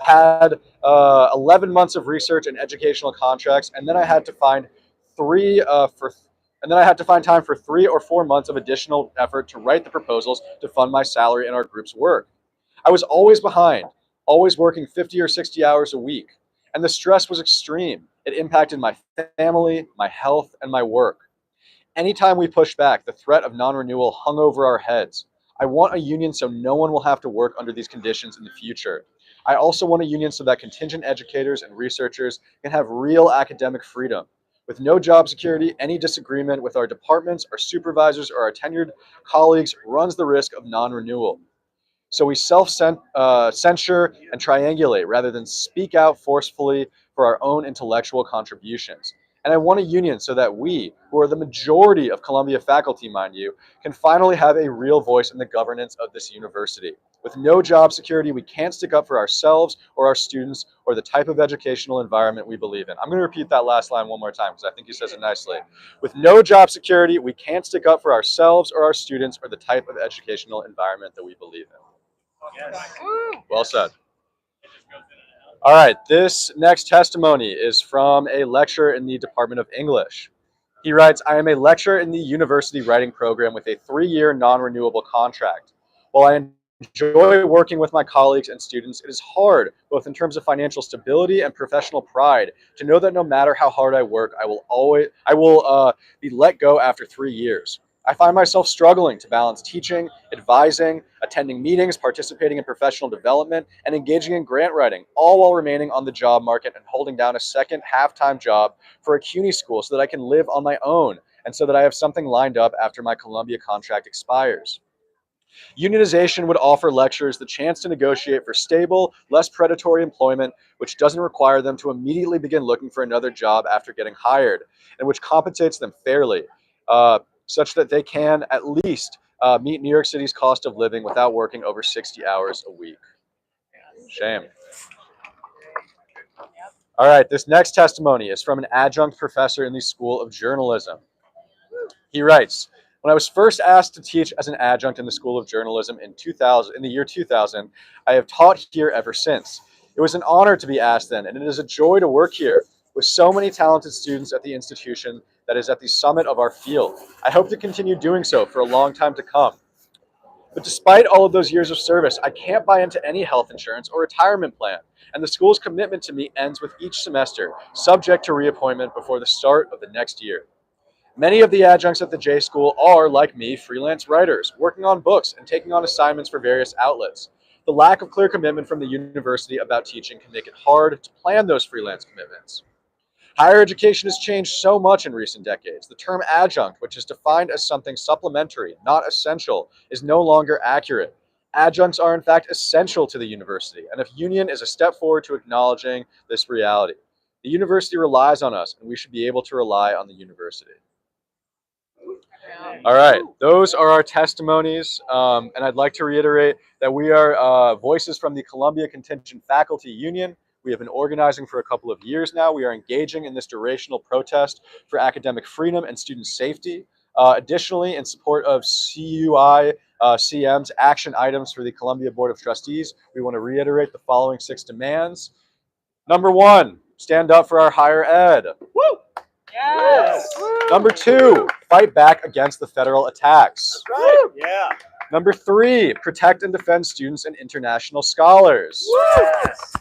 had 11 months of research and educational contracts, and then I had to find time for 3 or 4 months of additional effort to write the proposals to fund my salary and our group's work. I was always behind, always working 50 or 60 hours a week, and the stress was extreme. It impacted my family, my health, and my work. Anytime we pushed back, the threat of non-renewal hung over our heads. I want a union so no one will have to work under these conditions in the future. I also want a union so that contingent educators and researchers can have real academic freedom. With no job security, any disagreement with our departments, our supervisors, or our tenured colleagues runs the risk of non-renewal. So we self-censure and triangulate rather than speak out forcefully for our own intellectual contributions. And I want a union so that we, who are the majority of Columbia faculty, mind you, can finally have a real voice in the governance of this university. With no job security, we can't stick up for ourselves or our students or the type of educational environment we believe in. I'm going to repeat that last line one more time because I think he says it nicely. With no job security, we can't stick up for ourselves or our students or the type of educational environment that we believe in. Yes. Well said. All right, this next testimony is from a lecturer in the Department of English. He writes, I am a lecturer in the university writing program with a 3-year non-renewable contract. While I enjoy working with my colleagues and students, it is hard, both in terms of financial stability and professional pride, to know that no matter how hard I work, I will be let go after 3 years. I find myself struggling to balance teaching, advising, attending meetings, participating in professional development, and engaging in grant writing, all while remaining on the job market and holding down a second half-time job for a CUNY school so that I can live on my own and so that I have something lined up after my Columbia contract expires. Unionization would offer lecturers the chance to negotiate for stable, less predatory employment, which doesn't require them to immediately begin looking for another job after getting hired, and which compensates them fairly, such that they can at least meet New York City's cost of living without working over 60 hours a week. Shame. All right, this next testimony is from an adjunct professor in the School of Journalism. He writes, when I was first asked to teach as an adjunct in the School of Journalism in the year 2000, I have taught here ever since. It was an honor to be asked then, and it is a joy to work here with so many talented students at the institution that is at the summit of our field. I hope to continue doing so for a long time to come. But despite all of those years of service, I can't buy into any health insurance or retirement plan, and the school's commitment to me ends with each semester, subject to reappointment before the start of the next year. Many of the adjuncts at the J School are, like me, freelance writers, working on books and taking on assignments for various outlets. The lack of clear commitment from the university about teaching can make it hard to plan those freelance commitments. Higher education has changed so much in recent decades. The term adjunct, which is defined as something supplementary, not essential, is no longer accurate. Adjuncts are in fact essential to the university, and if union is a step forward to acknowledging this reality. The university relies on us, and we should be able to rely on the university. All right, those are our testimonies, and I'd like to reiterate that we are voices from the Columbia Contingent Faculty Union. We have been organizing for a couple of years now. We are engaging in this durational protest for academic freedom and student safety. Additionally, in support of CUI-CM's action items for the Columbia Board of Trustees, we want to reiterate the following 6 demands. Number 1, stand up for our higher ed. Woo! Yes. Number 2, fight back against the federal attacks. That's right. Yeah. Number 3, protect and defend students and international scholars. Yes.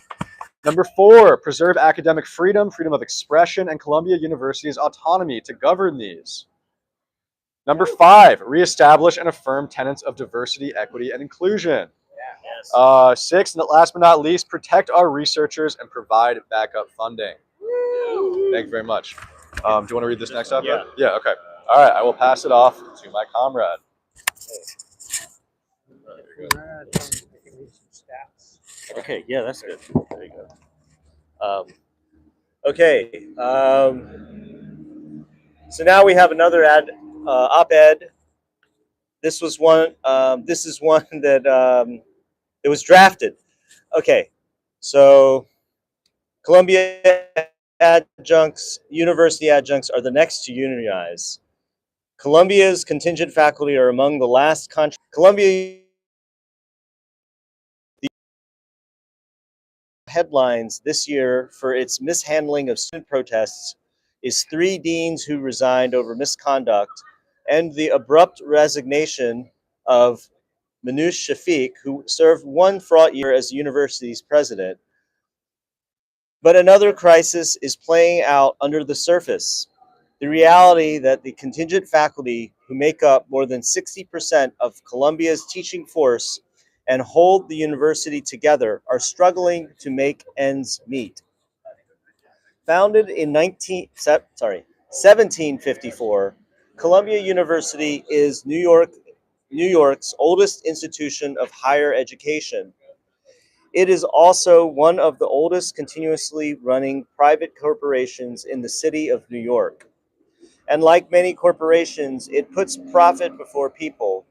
Number 4, preserve academic freedom, freedom of expression, and Columbia University's autonomy to govern these. Number 5, reestablish and affirm tenets of diversity, equity, and inclusion. Yes. 6, and last but not least, protect our researchers and provide backup funding. Thank you very much. Do you want to read this next up? Yeah. Yeah, okay. All right, I will pass it off to my comrade. Okay, yeah, that's good. There you go. Okay, so now we have another op-ed. This was one. This is one that it was drafted. Okay, so Columbia adjuncts, university adjuncts are the next to unionize. Columbia's contingent faculty are among the last Columbia headlines this year for its mishandling of student protests is 3 deans who resigned over misconduct and the abrupt resignation of Manoush Shafiq, who served 1 fraught year as the university's president. But another crisis is playing out under the surface. The reality that the contingent faculty who make up more than 60% of Columbia's teaching force and hold the university together are struggling to make ends meet. Founded in 1754, Columbia University is New York's oldest institution of higher education. It is also one of the oldest continuously running private corporations in the city of New York. And like many corporations, it puts profit before people.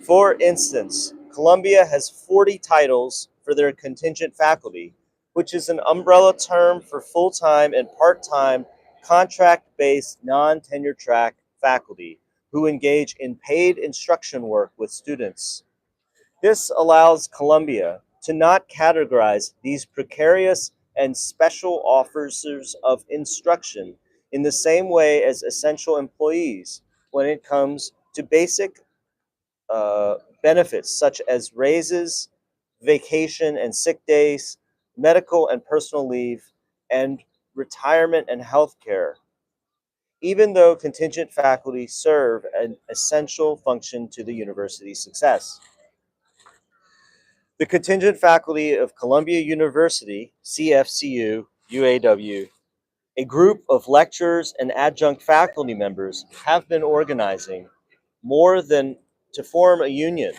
For instance, Columbia has 40 titles for their contingent faculty, which is an umbrella term for full-time and part-time contract-based non-tenure track faculty who engage in paid instruction work with students. This allows Columbia to not categorize these precarious and special officers of instruction in the same way as essential employees when it comes to basic benefits such as raises, vacation and sick days, medical and personal leave, and retirement and health care, even though contingent faculty serve an essential function to the university's success. The contingent faculty of Columbia University, CFCU, UAW, a group of lecturers and adjunct faculty members have been organizing more than to form a union.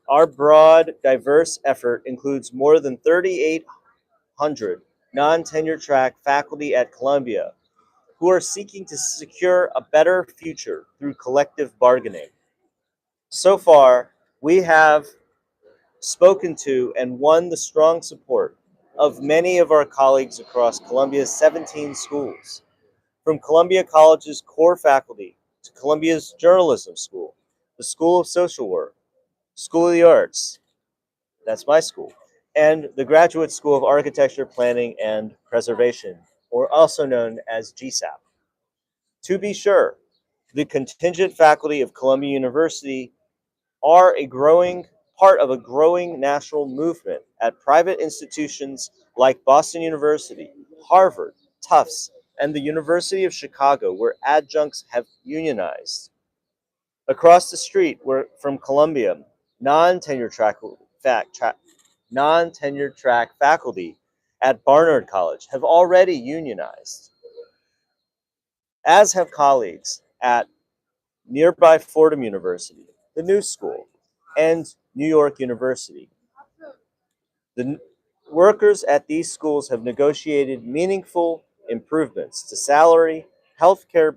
Our broad, diverse effort includes more than 3,800 non-tenure track faculty at Columbia who are seeking to secure a better future through collective bargaining. So far, we have spoken to and won the strong support of many of our colleagues across Columbia's 17 schools, from Columbia College's core faculty to Columbia's journalism school, the School of Social Work, School of the Arts, that's my school, and the Graduate School of Architecture, Planning, and Preservation, or also known as GSAP. To be sure, the contingent faculty of Columbia University are a growing part of a growing national movement at private institutions like Boston University, Harvard, Tufts, and the University of Chicago, where adjuncts have unionized. Across the street from Columbia, non-tenure track faculty at Barnard College have already unionized, as have colleagues at nearby Fordham University, the New School, and New York University. The workers at these schools have negotiated meaningful improvements to salary, healthcare,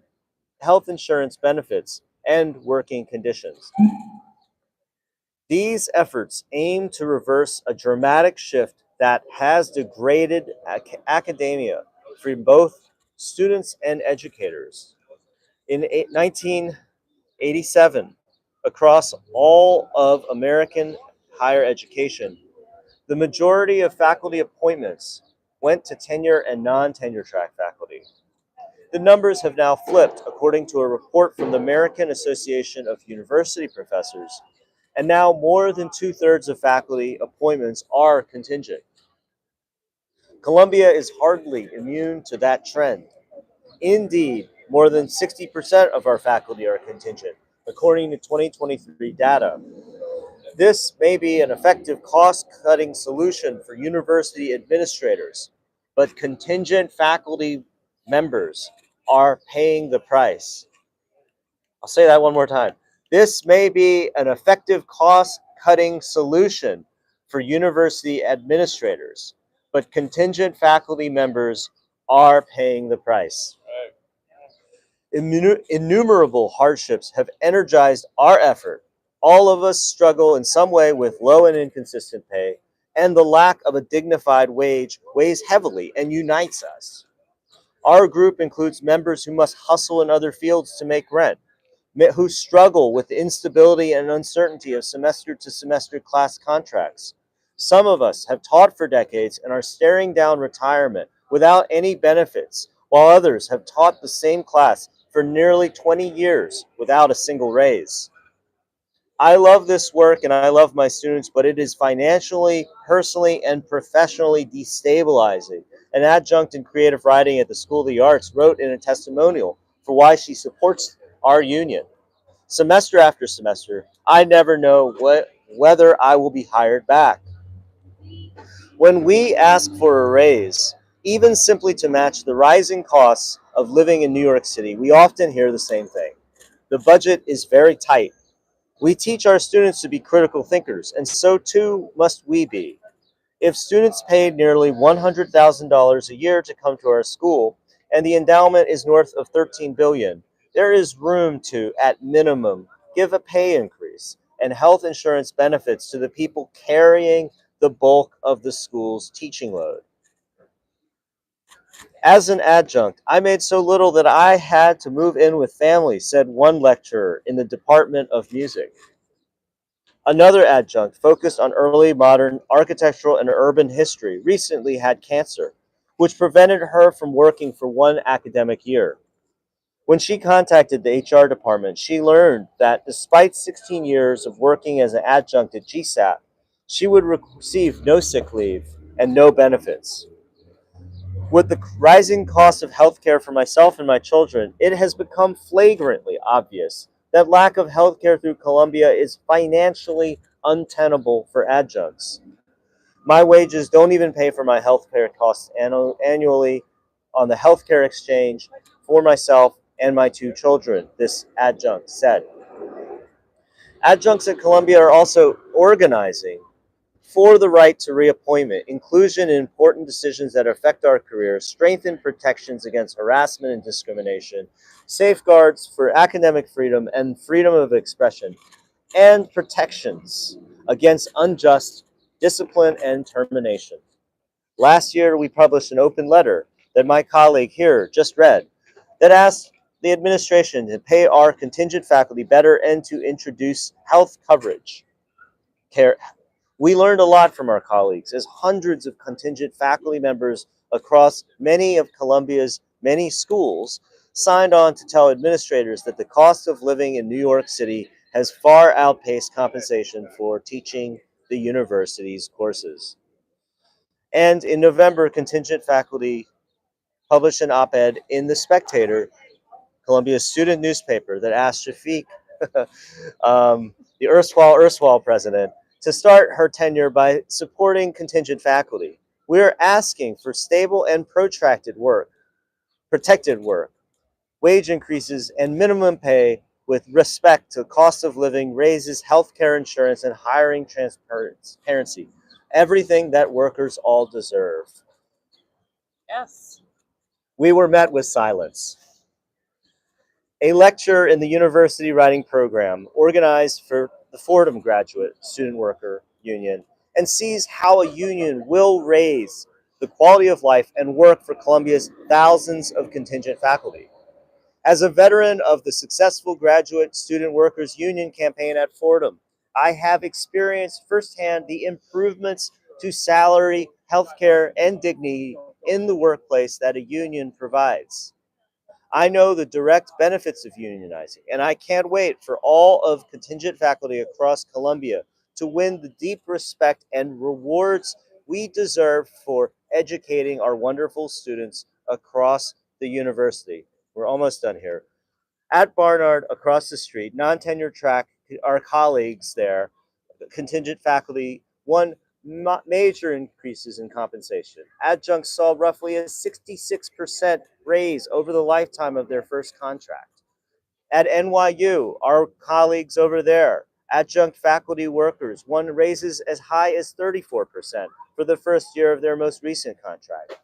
health insurance benefits, and working conditions. These efforts aim to reverse a dramatic shift that has degraded academia for both students and educators. In 1987, across all of American higher education, the majority of faculty appointments went to tenure and non-tenure track faculty. The numbers have now flipped, according to a report from the American Association of University Professors, and now more than 2/3 of faculty appointments are contingent. Columbia is hardly immune to that trend. Indeed, more than 60% of our faculty are contingent, according to 2023 data. This may be an effective cost-cutting solution for university administrators, but contingent faculty members are paying the price. I'll say that one more time. This may be an effective cost-cutting solution for university administrators, but contingent faculty members are paying the price. Innumerable hardships have energized our effort. All of us struggle in some way with low and inconsistent pay, and the lack of a dignified wage weighs heavily and unites us. Our group includes members who must hustle in other fields to make rent, who struggle with the instability and uncertainty of semester to semester class contracts, Some of us have taught for decades and are staring down retirement without any benefits, while others have taught the same class for nearly 20 years without a single raise. I love this work and I love my students, but it is financially, personally, and professionally destabilizing. An adjunct in creative writing at the School of the Arts wrote in a testimonial for why she supports our union. Semester after semester, I never know whether I will be hired back. When we ask for a raise, even simply to match the rising costs of living in New York City, we often hear the same thing. The budget is very tight. We teach our students to be critical thinkers, and so too must we be. If students paid nearly $100,000 a year to come to our school, and the endowment is north of $13 billion, there is room to, at minimum, give a pay increase and health insurance benefits to the people carrying the bulk of the school's teaching load. As an adjunct, I made so little that I had to move in with family, said one lecturer in the Department of Music. Another adjunct, focused on early modern architectural and urban history, recently had cancer, which prevented her from working for one academic year. When she contacted the HR department, she learned that despite 16 years of working as an adjunct at GSAP, she would receive no sick leave and no benefits. With the rising cost of healthcare for myself and my children, it has become flagrantly obvious that lack of healthcare through Columbia is financially untenable for adjuncts. My wages don't even pay for my healthcare costs annually on the healthcare exchange for myself and my two children, this adjunct said. Adjuncts at Columbia are also organizing for the right to reappointment, inclusion in important decisions that affect our careers, strengthen protections against harassment and discrimination, safeguards for academic freedom and freedom of expression, and protections against unjust discipline and termination. Last year, we published an open letter that my colleague here just read that asked the administration to pay our contingent faculty better and to introduce health coverage. We learned a lot from our colleagues, as hundreds of contingent faculty members across many of Columbia's many schools signed on to tell administrators that the cost of living in New York City has far outpaced compensation for teaching the university's courses. And in November, contingent faculty published an op-ed in The Spectator, Columbia's student newspaper, that asked Shafiq, the erstwhile president, to start her tenure by supporting contingent faculty. We are asking for stable and protracted work, protected work, wage increases, and minimum pay with respect to cost of living, raises, healthcare insurance, and hiring transparency. Everything that workers all deserve. Yes. We were met with silence. A lecture in the university writing program organized for the Fordham Graduate Student Worker Union and sees how a union will raise the quality of life and work for Columbia's thousands of contingent faculty. As a veteran of the successful Graduate Student Workers Union campaign at Fordham, I have experienced firsthand the improvements to salary, healthcare, and dignity in the workplace that a union provides. I know the direct benefits of unionizing, and I can't wait for all of contingent faculty across Columbia to win the deep respect and rewards we deserve for educating our wonderful students across the university. We're almost done here. At Barnard, across the street, non-tenure track, our colleagues there, contingent faculty, won major increases in compensation. Adjuncts saw roughly a 66% raise over the lifetime of their first contract. At NYU, our colleagues over there, adjunct faculty workers, won raises as high as 34% for the first year of their most recent contract.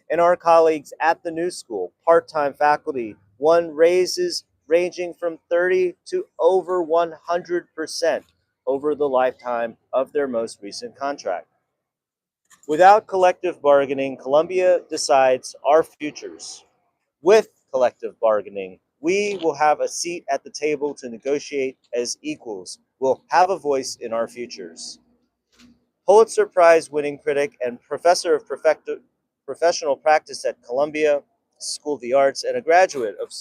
And our colleagues at the New School, part-time faculty, won raises ranging from 30 to over 100% over the lifetime of their most recent contract. Without collective bargaining, Columbia decides our futures. With collective bargaining, we will have a seat at the table to negotiate as equals. We'll have a voice in our futures. Pulitzer Prize winning critic and professor of professional practice at Columbia School of the Arts and a graduate of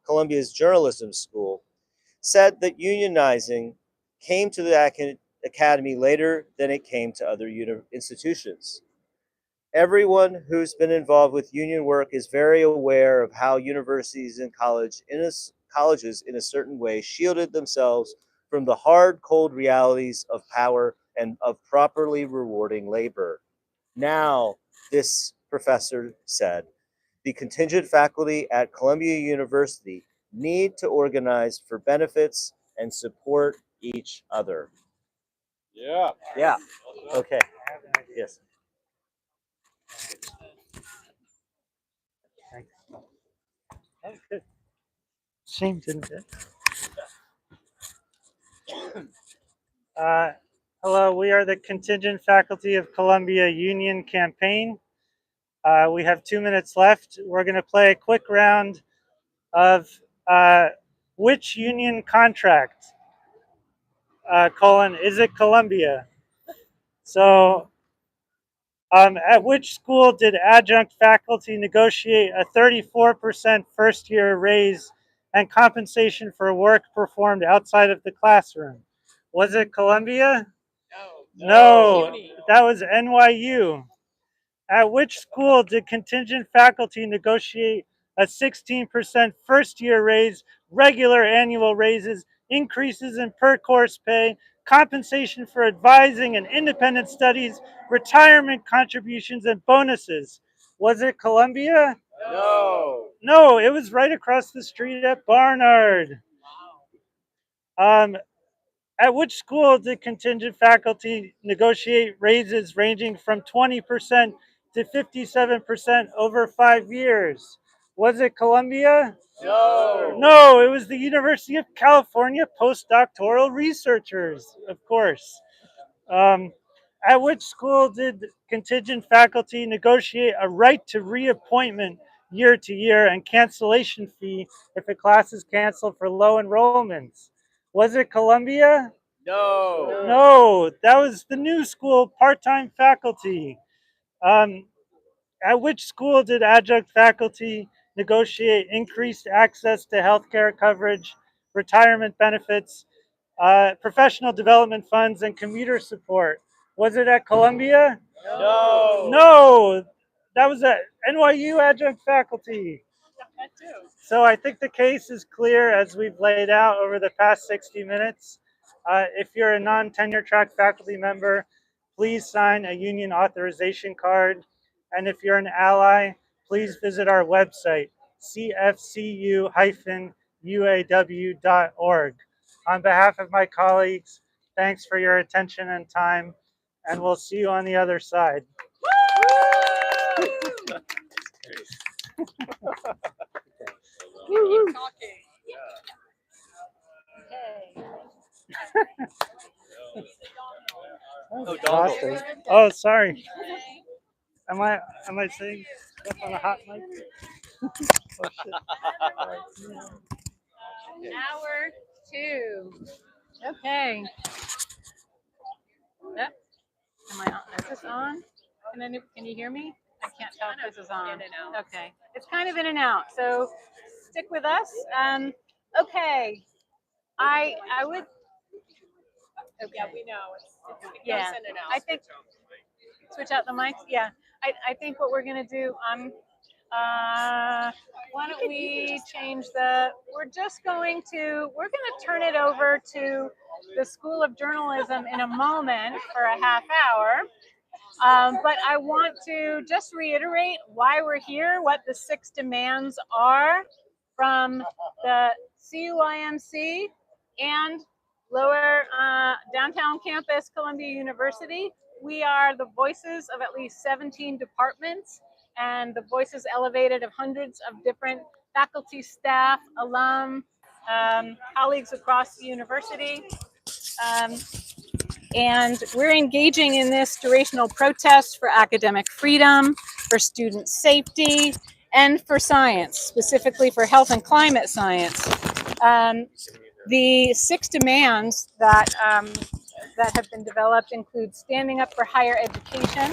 Columbia's journalism school, said that unionizing came to the academy later than it came to other institutions. Everyone who's been involved with union work is very aware of how universities and colleges in a certain way shielded themselves from the hard, cold realities of power and of properly rewarding labor. Now, this professor said, the contingent faculty at Columbia University need to organize for benefits and support each other. Yeah. Yeah. Okay. Yes. Shame, didn't it? Hello, we are the contingent faculty of Columbia Union Campaign. We have 2 minutes left. We're going to play a quick round of which union contract, is it Columbia? So, at which school did adjunct faculty negotiate a 34% first year raise and compensation for work performed outside of the classroom? Was it Columbia? No, that was NYU. At which school did contingent faculty negotiate a 16% first year raise, regular annual raises, increases in per course pay, compensation for advising and independent studies, retirement contributions, and bonuses? Was it Columbia? No. No, it was right across the street at Barnard. At which school did contingent faculty negotiate raises ranging from 20% to 57% over 5 years? Was it Columbia? No. No, it was the University of California postdoctoral researchers, of course. At which school did contingent faculty negotiate a right to reappointment year to year and cancellation fee if a class is canceled for low enrollments? Was it Columbia? No. No, that was the new school part-time faculty. At which school did adjunct faculty negotiate increased access to healthcare coverage, retirement benefits, professional development funds, and commuter support? Was it at Columbia? No. No, that was at NYU adjunct faculty. That too. So I think the case is clear as we've laid out over the past 60 minutes. If you're a non-tenure track faculty member, please sign a union authorization card. And if you're an ally, please visit our website, cfcu-uaw.org. On behalf of my colleagues, thanks for your attention and time, and we'll see you on the other side. Keep talking. Exhausting. Oh, sorry. Am I saying stuff on a hot mic? Oh, shit. Hour 2. Okay. Yep. Am I on? Is this on? Can you hear me? I can't tell if this is on. Okay. It's kind of in and out. So stick with us. Okay. I would. Okay. Yeah, we know. It goes Yeah. in and out. I think switch out the mics. Yeah. I think what we're gonna do. Why don't we change we're gonna turn it over to the School of Journalism in a moment for a half hour. But I want to just reiterate why we're here, what the 6 demands are from the CUIMC and lower downtown campus, Columbia University. We are the voices of at least 17 departments and the voices elevated of hundreds of different faculty, staff, alum, colleagues across the university. And we're engaging in this durational protest for academic freedom, for student safety, and for science, specifically for health and climate science. The 6 demands that that have been developed include standing up for higher education,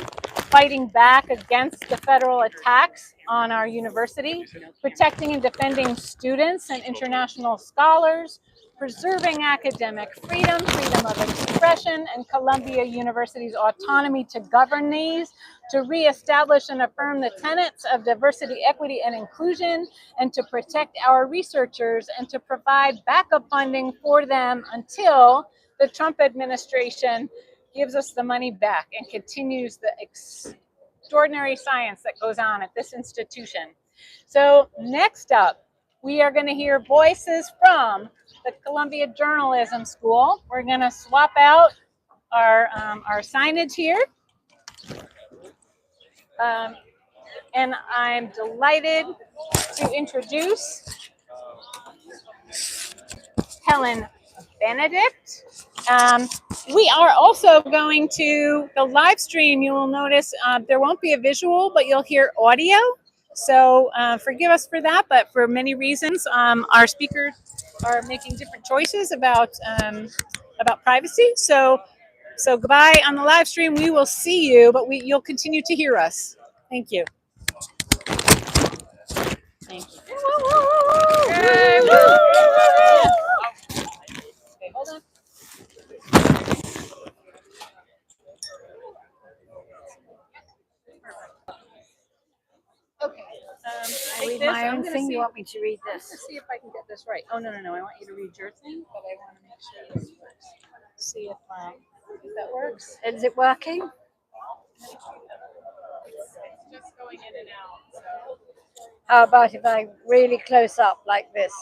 fighting back against the federal attacks on our university, protecting and defending students and international scholars, preserving academic freedom, freedom of expression, and Columbia University's autonomy to govern these, to reestablish and affirm the tenets of diversity, equity, and inclusion, and to protect our researchers and to provide backup funding for them until the Trump administration gives us the money back and continues the extraordinary science that goes on at this institution. So next up, we are going to hear voices from the Columbia Journalism School. We're going to swap out our signage here. And I'm delighted to introduce Helen Benedict. We are also going to the live stream. You will notice there won't be a visual, but you'll hear audio. So forgive us for that, but for many reasons, our speakers are making different choices about privacy. So goodbye on the live stream. We will see you, but you'll continue to hear us. Thank you. Thank you. Okay, hold on. Okay. I read my own thing. You want me to read Let's this? see if I can get this right. Oh, no. I want you to read your thing, but I want to make sure this works. See if that works. Is it working? It's just going in and out. So. How about if I really close up like this?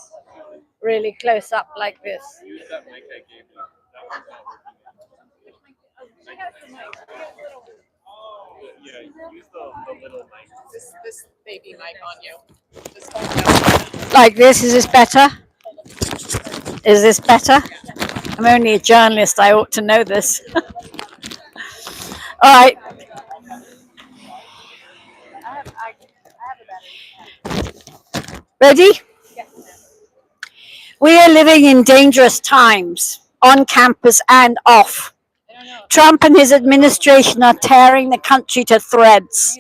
Really close up like this. Use that mic I gave you. That one's not working. She has the mic. She has the little. Yeah, use the little mic. This baby mic on you. This phone. Like this? Is this better? Is this better? I'm only a journalist. I ought to know this. All right. Ready? We are living in dangerous times, on campus and off. Trump and his administration are tearing the country to threads.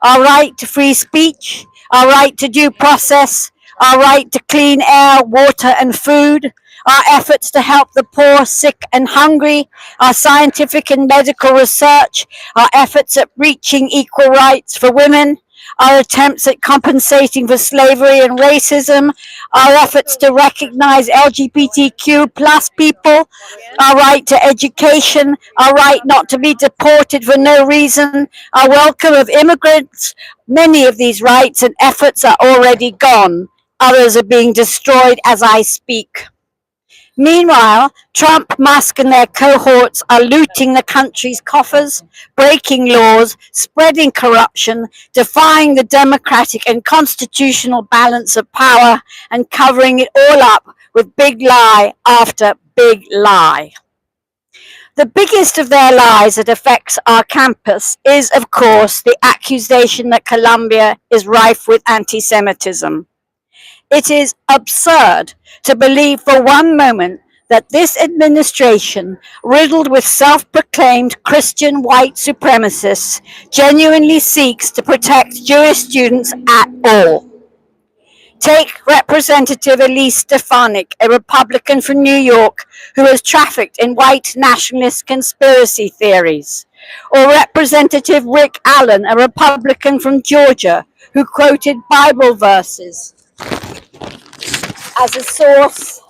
Our right to free speech, our right to due process, our right to clean air, water, and food, our efforts to help the poor, sick, and hungry, our scientific and medical research, our efforts at reaching equal rights for women, our attempts at compensating for slavery and racism, our efforts to recognize LGBTQ plus people, our right to education, our right not to be deported for no reason, our welcome of immigrants. Many of these rights and efforts are already gone. Others are being destroyed as I speak. Meanwhile, Trump, Musk, and their cohorts are looting the country's coffers, breaking laws, spreading corruption, defying the democratic and constitutional balance of power, and covering it all up with big lie after big lie. The biggest of their lies that affects our campus is, of course, the accusation that Columbia is rife with anti-Semitism. It is absurd to believe for one moment that this administration, riddled with self-proclaimed Christian white supremacists, genuinely seeks to protect Jewish students at all. Take Representative Elise Stefanik, a Republican from New York who has trafficked in white nationalist conspiracy theories. Or Representative Rick Allen, a Republican from Georgia, who quoted Bible verses as a source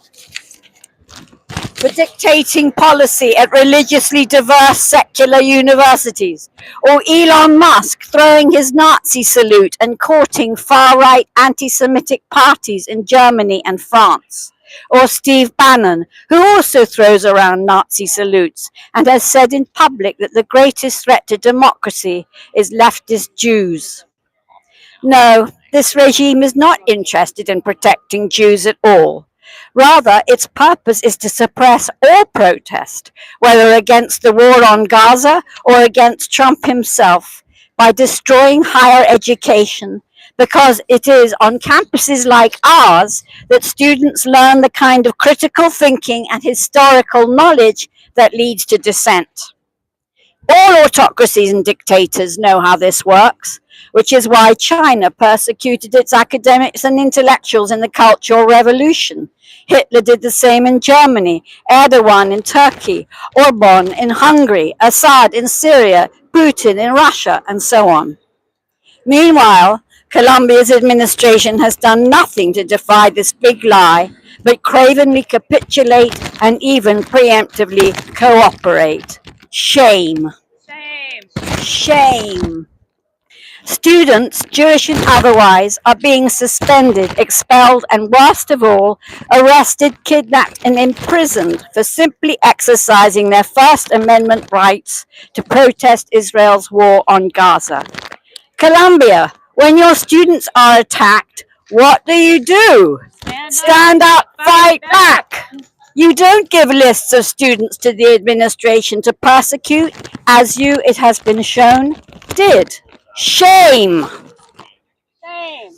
for dictating policy at religiously diverse secular universities, or Elon Musk throwing his Nazi salute and courting far-right anti-Semitic parties in Germany and France, or Steve Bannon, who also throws around Nazi salutes and has said in public that the greatest threat to democracy is leftist Jews. No, this regime is not interested in protecting Jews at all. Rather, its purpose is to suppress all protest, whether against the war on Gaza or against Trump himself, by destroying higher education, because it is on campuses like ours that students learn the kind of critical thinking and historical knowledge that leads to dissent. All autocracies and dictators know how this works, which is why China persecuted its academics and intellectuals in the Cultural Revolution. Hitler did the same in Germany, Erdogan in Turkey, Orban in Hungary, Assad in Syria, Putin in Russia, and so on. Meanwhile, Colombia's administration has done nothing to defy this big lie, but cravenly capitulate and even preemptively cooperate. Shame. Shame. Shame. Students, Jewish and otherwise, are being suspended, expelled, and worst of all, arrested, kidnapped, and imprisoned for simply exercising their First Amendment rights to protest Israel's war on Gaza. Colombia, when your students are attacked, what do? Stand up, fight back. You don't give lists of students to the administration to persecute, as you, it has been shown, did. Shame. Shame.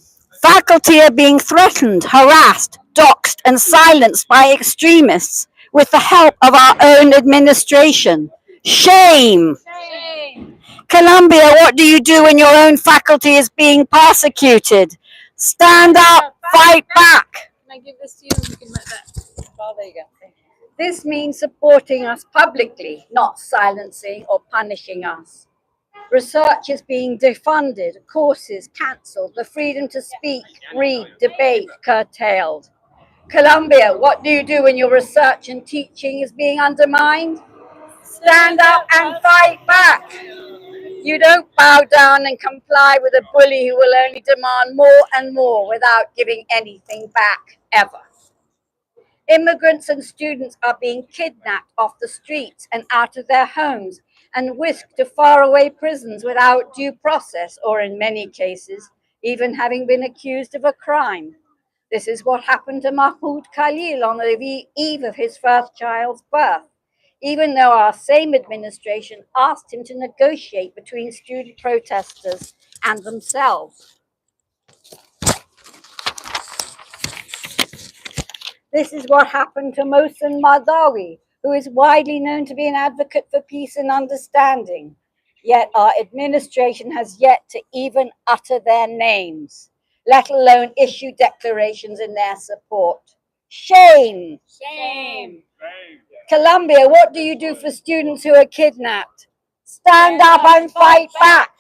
Faculty are being threatened, harassed, doxxed, and silenced by extremists with the help of our own administration. Shame. Shame. Colombia, what do you do when your own faculty is being persecuted? Stand up, fight back. Can I give this to you? You can let that. Oh, there you go. This means supporting us publicly, not silencing or punishing us. Research is being defunded, courses cancelled, the freedom to speak, read, debate curtailed. Colombia, what do you do when your research and teaching is being undermined? Stand up and fight back. You don't bow down and comply with a bully who will only demand more and more without giving anything back, ever. Immigrants and students are being kidnapped off the streets and out of their homes and whisked to faraway prisons without due process, or in many cases, even having been accused of a crime. This is what happened to Mahmoud Khalil on the eve of his first child's birth, even though our same administration asked him to negotiate between student protesters and themselves. This is what happened to Mohsen Mardawi, who is widely known to be an advocate for peace and understanding. Yet our administration has yet to even utter their names, let alone issue declarations in their support. Shame! Shame. Colombia, what do you do for students who are kidnapped? Stand up and fight back!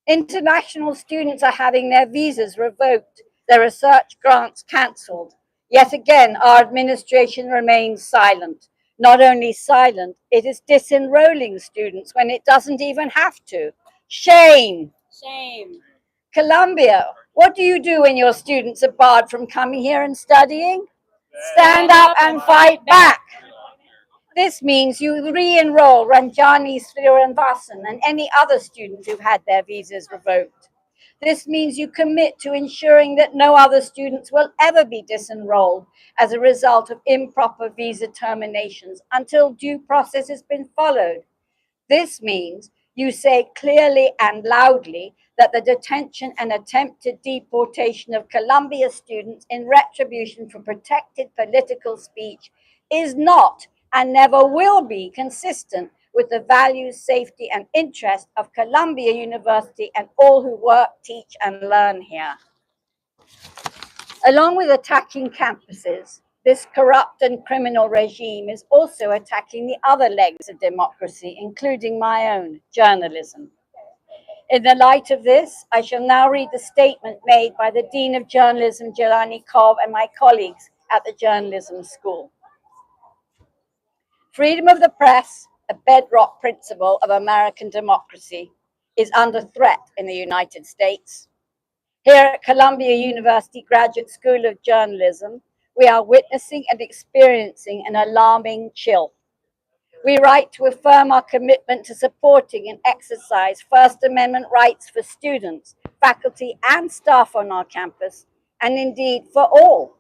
International students are having their visas revoked, their research grants cancelled. Yet again, our administration remains silent. Not only silent, it is disenrolling students when it doesn't even have to. Shame! Shame. Colombia, what do you do when your students are barred from coming here and studying? Stand up and fight back! This means you re-enroll Ranjani Srinivasan and any other students who've had their visas revoked. This means you commit to ensuring that no other students will ever be disenrolled as a result of improper visa terminations until due process has been followed. This means you say clearly and loudly that the detention and attempted deportation of Colombia students in retribution for protected political speech is not and never will be consistent with the values, safety, and interest of Columbia University and all who work, teach, and learn here. Along with attacking campuses, this corrupt and criminal regime is also attacking the other legs of democracy, including my own, journalism. In the light of this, I shall now read the statement made by the Dean of Journalism, Jelani Cobb, and my colleagues at the Journalism School. Freedom of the press, a bedrock principle of American democracy, is under threat in the United States. Here at Columbia University Graduate School of Journalism, we are witnessing and experiencing an alarming chill. We write to affirm our commitment to supporting and exercise First Amendment rights for students, faculty, and staff on our campus, and indeed for all.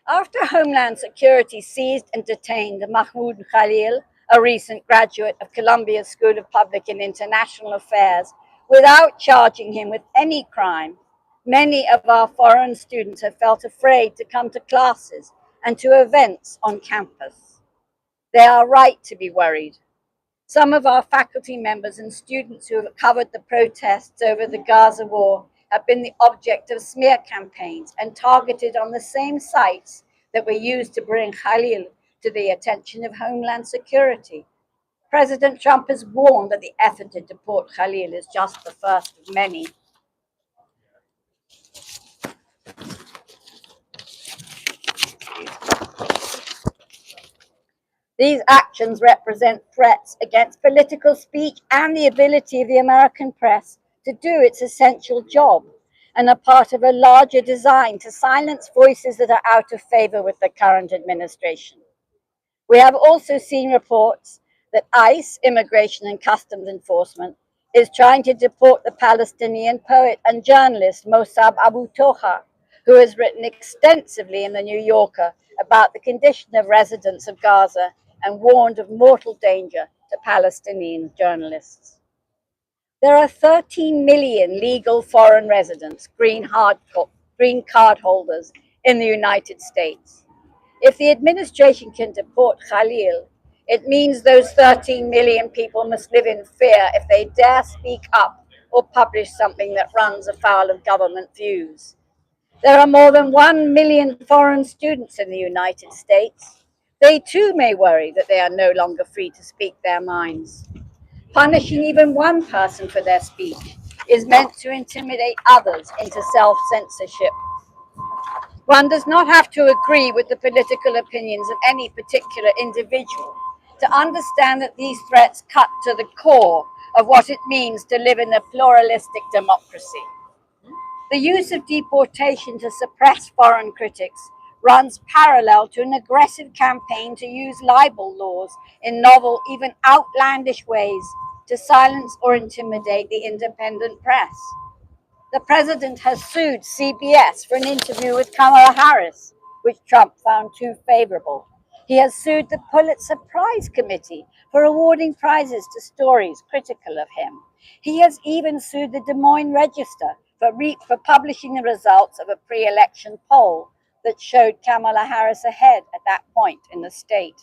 After Homeland Security seized and detained Mahmoud Khalil, a recent graduate of Columbia School of Public and International Affairs, without charging him with any crime, many of our foreign students have felt afraid to come to classes and to events on campus. They are right to be worried. Some of our faculty members and students who have covered the protests over the Gaza war have been the object of smear campaigns and targeted on the same sites that were used to bring Khalil to the attention of Homeland Security. President Trump has warned that the effort to deport Khalil is just the first of many. These actions represent threats against political speech and the ability of the American press to do its essential job, and are part of a larger design to silence voices that are out of favor with the current administration. We have also seen reports that ICE, Immigration and Customs Enforcement, is trying to deport the Palestinian poet and journalist Mossab Abu Toha, who has written extensively in The New Yorker about the condition of residents of Gaza and warned of mortal danger to Palestinian journalists. There are 13 million legal foreign residents, green card holders in the United States. If the administration can deport Khalil, it means those 13 million people must live in fear if they dare speak up or publish something that runs afoul of government views. There are more than 1 million foreign students in the United States. They too may worry that they are no longer free to speak their minds. Punishing even one person for their speech is meant to intimidate others into self-censorship. One does not have to agree with the political opinions of any particular individual to understand that these threats cut to the core of what it means to live in a pluralistic democracy. The use of deportation to suppress foreign critics runs parallel to an aggressive campaign to use libel laws in novel, even outlandish ways to silence or intimidate the independent press. The president has sued CBS for an interview with Kamala Harris, which Trump found too favorable. He has sued the Pulitzer Prize Committee for awarding prizes to stories critical of him. He has even sued the Des Moines Register for publishing the results of a pre-election poll that showed Kamala Harris ahead at that point in the state.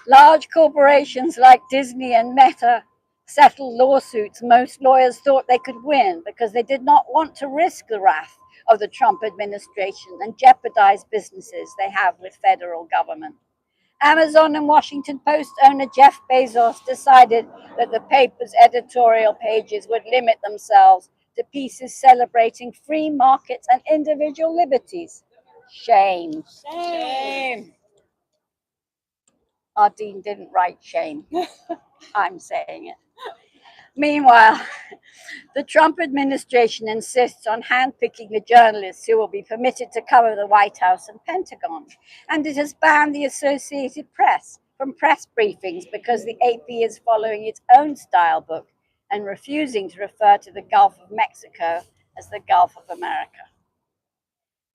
Large corporations like Disney and Meta settled lawsuits most lawyers thought they could win because they did not want to risk the wrath of the Trump administration and jeopardize businesses they have with federal government. Amazon and Washington Post owner Jeff Bezos decided that the paper's editorial pages would limit themselves to pieces celebrating free markets and individual liberties. Shame. Shame. Our dean didn't write shame. I'm saying it. Meanwhile, the Trump administration insists on handpicking the journalists who will be permitted to cover the White House and Pentagon, and it has banned the Associated Press from press briefings because the AP is following its own style book and refusing to refer to the Gulf of Mexico as the Gulf of America.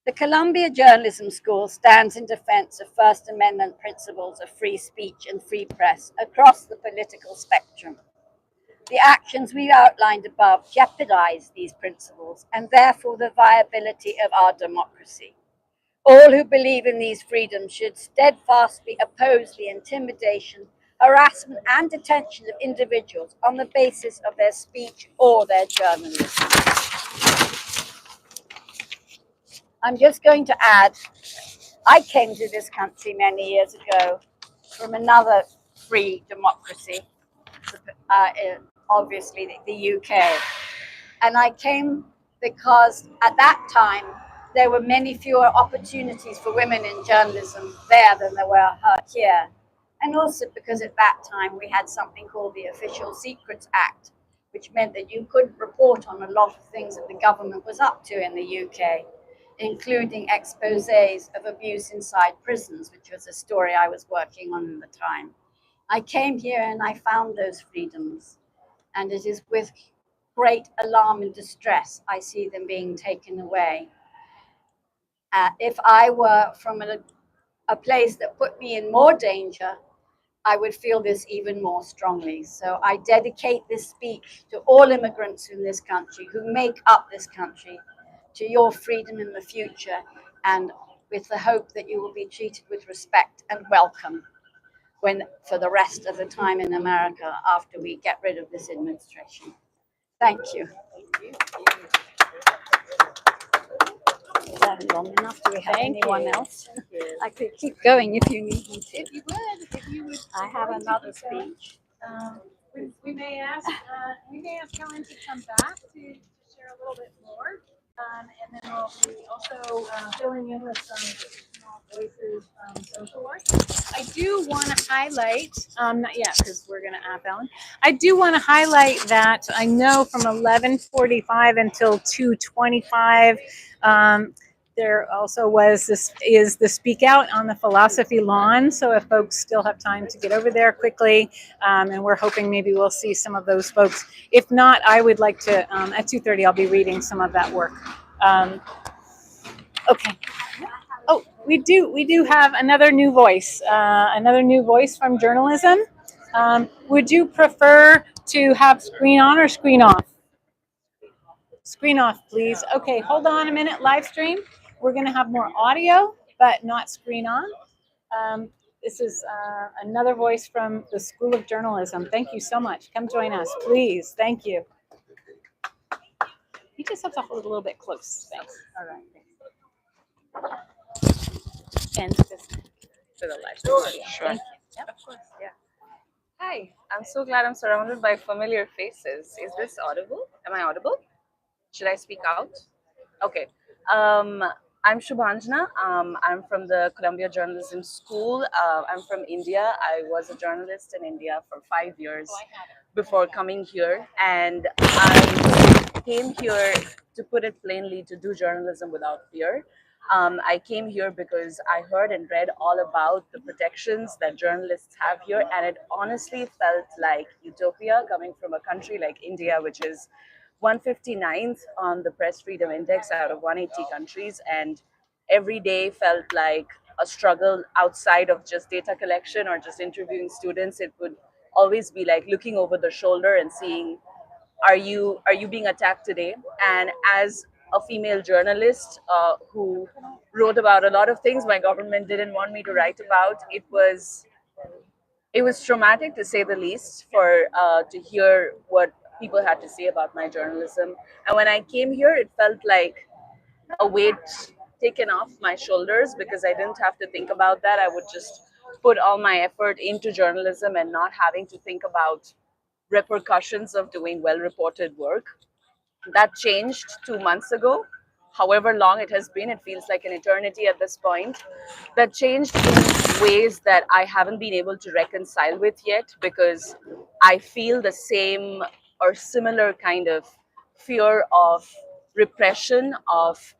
The Columbia Journalism School stands in defense of First Amendment principles of free speech and free press across the political spectrum. The actions we've outlined above jeopardize these principles and therefore the viability of our democracy. All who believe in these freedoms should steadfastly oppose the intimidation, harassment, and detention of individuals on the basis of their speech or their journalism. I'm just going to add, I came to this country many years ago from another free democracy, obviously the UK. And I came because at that time, there were many fewer opportunities for women in journalism there than there were here. And also because at that time we had something called the Official Secrets Act, which meant that you couldn't report on a lot of things that the government was up to in the UK, including exposés of abuse inside prisons, which was a story I was working on at the time. I came here and I found those freedoms, and it is with great alarm and distress I see them being taken away. If I were from a place that put me in more danger, I would feel this even more strongly. So I dedicate this speech to all immigrants in this country who make up this country, to your freedom in the future, and with the hope that you will be treated with respect and welcome for the rest of the time in America after we get rid of this administration. Thank you. Is that long enough? Do we have anyone else? I could keep going if you need me to. If you would. I have another speech. We may ask Helen to come back to share a little bit more. And then we'll be also filling in with some small voices from social work. I do want to highlight, not yet because we're going to ask Ellen. I do want to highlight that I know from 11:45 until 2:25, there also is the speak out on the philosophy lawn. So if folks still have time to get over there quickly, and we're hoping maybe we'll see some of those folks. If not, I would like to, at 2:30, I'll be reading some of that work. Okay. Oh, we do have another new voice from journalism. Would you prefer to have screen on or screen off? Screen off, please. Okay, hold on a minute, live stream. We're going to have more audio, but not screen on. This is another voice from the School of Journalism. Thank you so much. Come join us, please. Thank you. You just have to hold it a little bit close. Thanks. All right. And just For the live stream. Sure. thank you. Yep. Of course, yeah. Hi, I'm so glad I'm surrounded by familiar faces. Is this audible? Am I audible? Should I speak out? Okay. I'm Shubhanjana. I'm from the Columbia Journalism School. I'm from India. I was a journalist in India for 5 years before coming here. And I came here, to put it plainly, to do journalism without fear. I came here because I heard and read all about the protections that journalists have here, and it honestly felt like utopia coming from a country like India, which is 159th on the Press Freedom Index out of 180 countries, and every day felt like a struggle outside of just data collection or just interviewing students. It would always be like looking over the shoulder and seeing, are you being attacked today? And as a female journalist who wrote about a lot of things my government didn't want me to write about, it was traumatic to say the least, for to hear what people had to say about my journalism. And when I came here, it felt like a weight taken off my shoulders, because I didn't have to think about that. I would just put all my effort into journalism and not having to think about repercussions of doing well reported work. That changed 2 months ago. However long it has been, it feels like an eternity at this point. That changed in ways that I haven't been able to reconcile with yet, because I feel the same or similar kind of fear of repression, of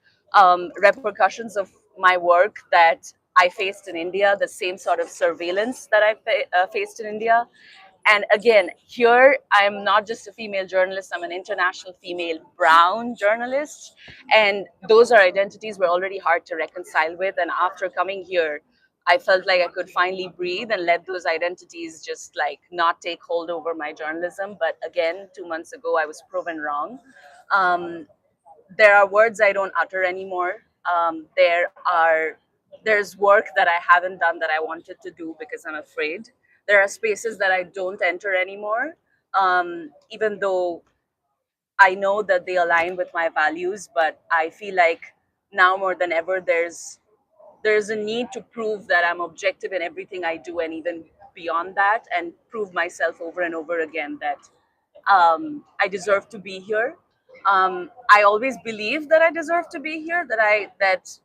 repercussions of my work that I faced in India, the same sort of surveillance that I faced in India. And again, here I'm not just a female journalist, I'm an international female brown journalist. And those are identities were already hard to reconcile with. And after coming here, I felt like I could finally breathe and let those identities just like not take hold over my journalism. But again, 2 months ago, I was proven wrong. There are words I don't utter anymore. There's work that I haven't done that I wanted to do because I'm afraid. There are spaces that I don't enter anymore, even though I know that they align with my values. But I feel like now more than ever, there's a need to prove that I'm objective in everything I do, and even beyond that, and prove myself over and over again that I deserve to be here. I always believe that I deserve to be here. That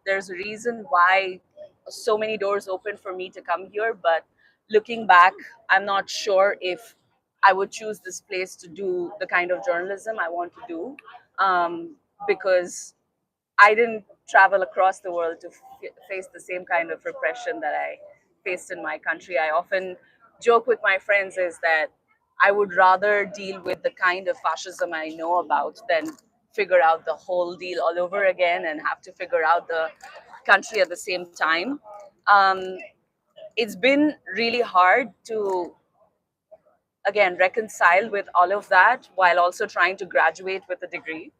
there's a reason why so many doors open for me to come here. But looking back, I'm not sure if I would choose this place to do the kind of journalism I want to do, because I didn't travel across the world to face the same kind of repression that I faced in my country. I often joke with my friends is that I would rather deal with the kind of fascism I know about than figure out the whole deal all over again and have to figure out the country at the same time. Um, it's been really hard to, again, reconcile with all of that while also trying to graduate with a degree,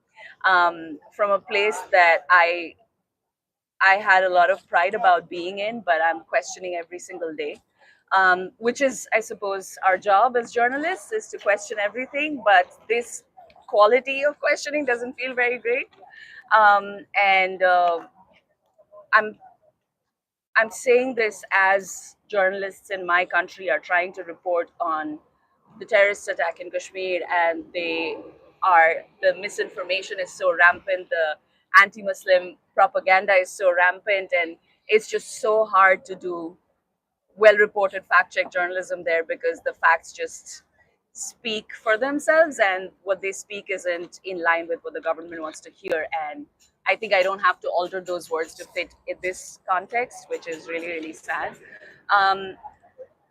from a place that I I had a lot of pride about being in, but I'm questioning every single day. Which is, I suppose, our job as journalists is to question everything, but this quality of questioning doesn't feel very great. And I'm I'm saying this as journalists in my country are trying to report on the terrorist attack in Kashmir, and the misinformation is so rampant, the anti-Muslim propaganda is so rampant, and it's just so hard to do well-reported fact-check journalism there because the facts just speak for themselves, and what they speak isn't in line with what the government wants to hear. And I think I don't have to alter those words to fit in this context, which is really, really sad. um,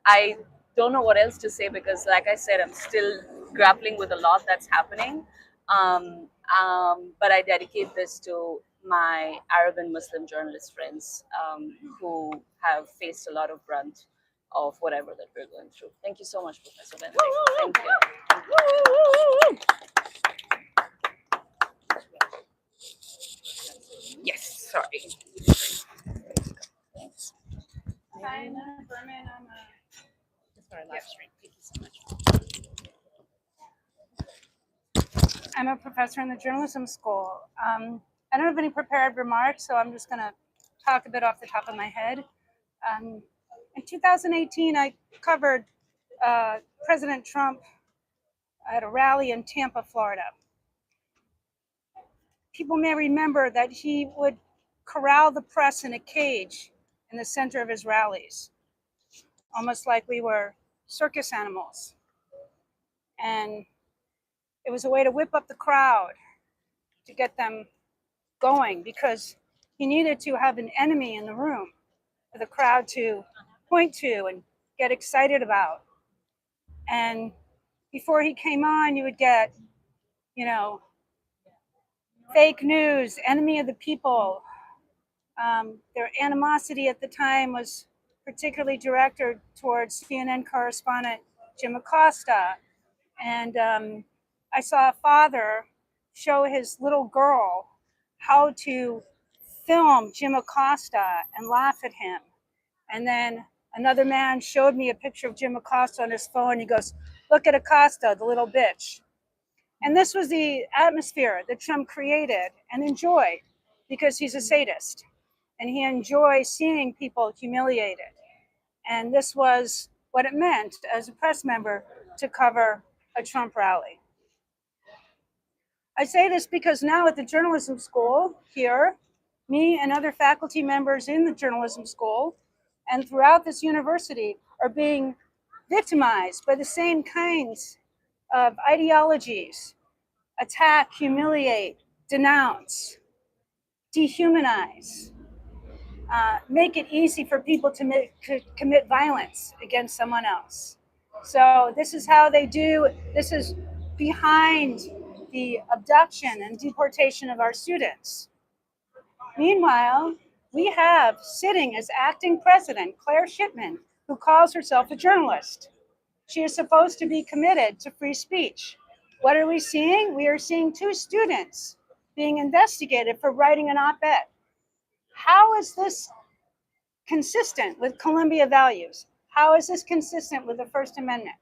I don't know what else to say because, like I said, I'm still grappling with a lot that's happening. But I dedicate this to my Arab and Muslim journalist friends who have faced a lot of brunt of whatever that we're going through. Thank you so much, Professor Benedict. Thank you. Yes, sorry. I'm a professor in the journalism school. I don't have any prepared remarks, so I'm just going to talk a bit off the top of my head. In 2018, I covered President Trump at a rally in Tampa, Florida. People may remember that he would corral the press in a cage in the center of his rallies, almost like we were circus animals. And it was a way to whip up the crowd, to get them going, because he needed to have an enemy in the room for the crowd to point to and get excited about. And before he came on, you would get, fake news, enemy of the people. Their animosity at the time was particularly directed towards CNN correspondent Jim Acosta. And I saw a father show his little girl how to film Jim Acosta and laugh at him. And then another man showed me a picture of Jim Acosta on his phone. He goes, "Look at Acosta, the little bitch." And this was the atmosphere that Trump created and enjoyed, because he's a sadist and he enjoys seeing people humiliated. And this was what it meant as a press member to cover a Trump rally. I say this because now at the journalism school here, me and other faculty members in the journalism school and throughout this university are being victimized by the same kinds of ideologies: attack, humiliate, denounce, dehumanize, make it easy for people to commit violence against someone else. So this is how they do. This is behind the abduction and deportation of our students. Meanwhile, we have sitting as acting president Claire Shipman, who calls herself a journalist. She is supposed to be committed to free speech. What are we seeing? We are seeing 2 students being investigated for writing an op-ed. How is this consistent with Columbia values? How is this consistent with the First Amendment?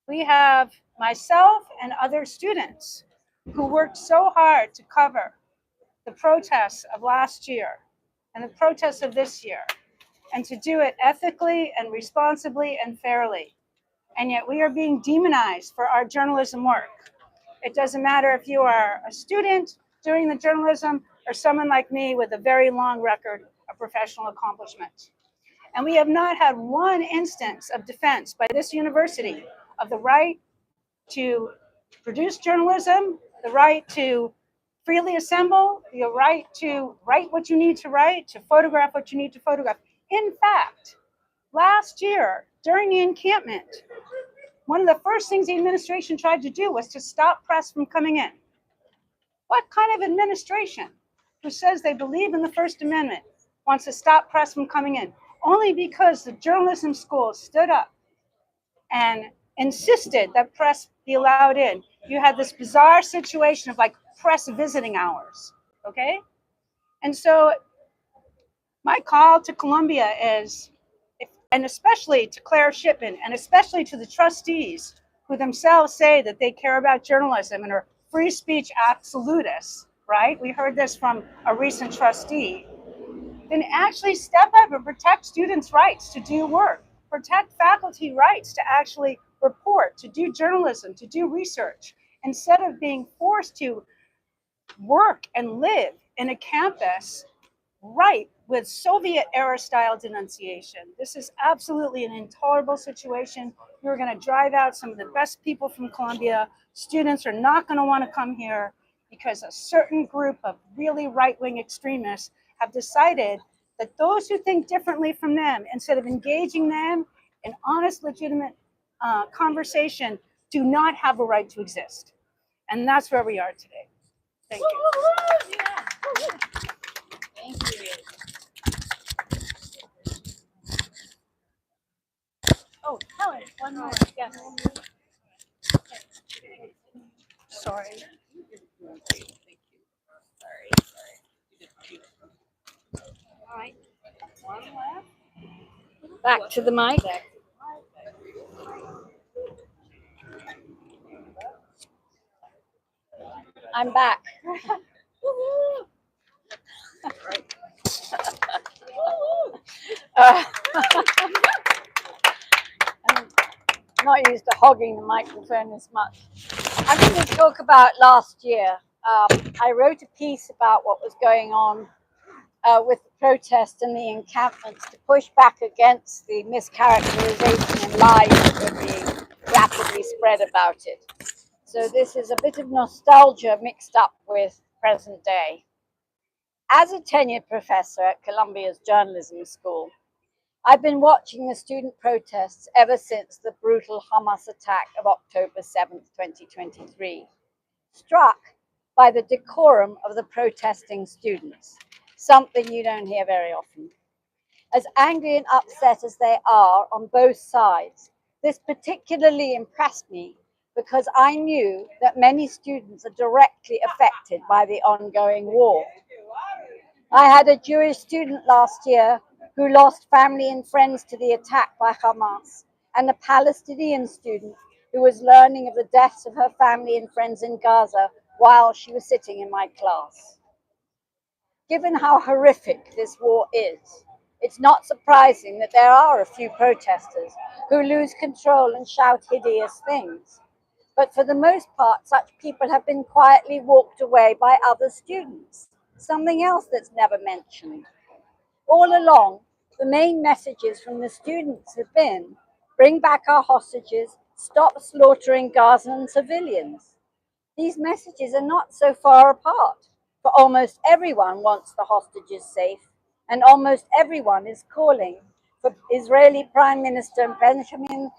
We have myself and other students who worked so hard to cover the protests of last year and the protests of this year, and to do it ethically and responsibly and fairly. And yet we are being demonized for our journalism work. It doesn't matter if you are a student doing the journalism or someone like me with a very long record of professional accomplishment. And we have not had one instance of defense by this university of the right to produce journalism, the right to freely assemble, the right to write what you need to write, to photograph what you need to photograph. In fact, last year, during the encampment, one of the first things the administration tried to do was to stop press from coming in. What kind of administration who says they believe in the First Amendment wants to stop press from coming in? Only because the journalism school stood up and insisted that press be allowed in. You had this bizarre situation of like press visiting hours, okay? And so My call to Columbia is, and especially to Claire Shipman, and especially to the trustees who themselves say that they care about journalism and are free speech absolutists, right? We heard this from a recent trustee. Then actually step up and protect students' rights to do work, protect faculty rights to actually report, to do journalism, to do research, instead of being forced to work and live in a campus right with Soviet era style denunciation. This is absolutely an intolerable situation. You're going to drive out some of the best people from Columbia. Students are not going to want to come here because a certain group of really right-wing extremists have decided that those who think differently from them, instead of engaging them in honest, legitimate conversation, do not have a right to exist. And that's where we are today. Thank you. Thank you. Oh, Helen, one more. Yes. Sorry. All right. Back to the mic. I'm back. uh, I'm not used to hogging the microphone as much. I'm going to talk about last year. I wrote a piece about what was going on with the protests and the encampments to push back against the mischaracterization and lies that were being rapidly spread about it. So this is a bit of nostalgia mixed up with present day. As a tenured professor at Columbia's journalism school, I've been watching the student protests ever since the brutal Hamas attack of October 7th, 2023, struck by the decorum of the protesting students, something you don't hear very often. As angry and upset as they are on both sides, this particularly impressed me because I knew that many students are directly affected by the ongoing war. I had a Jewish student last year who lost family and friends to the attack by Hamas, and a Palestinian student who was learning of the deaths of her family and friends in Gaza while she was sitting in my class. Given how horrific this war is, it's not surprising that there are a few protesters who lose control and shout hideous things. But for the most part, such people have been quietly walked away by other students. Something else that's never mentioned. All along, the main messages from the students have been, bring back our hostages, stop slaughtering Gazan civilians. These messages are not so far apart, for almost everyone wants the hostages safe, and almost everyone is calling for Israeli Prime Minister Benjamin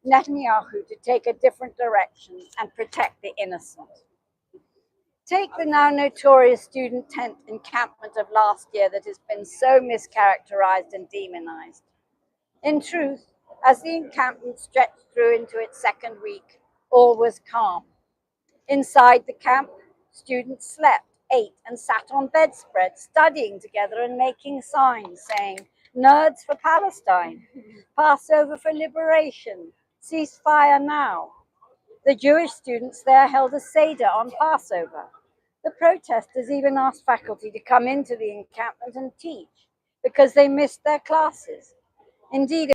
Netanyahu to take a different direction and protect the innocent. Take the now notorious student tent encampment of last year that has been so mischaracterized and demonized. In truth, as the encampment stretched through into its second week, all was calm. Inside the camp, students slept, ate, and sat on bedspreads, studying together and making signs saying, "Nerds for Palestine," "Passover for liberation," "Ceasefire now." The Jewish students there held a Seder on Passover. The protesters even asked faculty to come into the encampment and teach because they missed their classes. Indeed,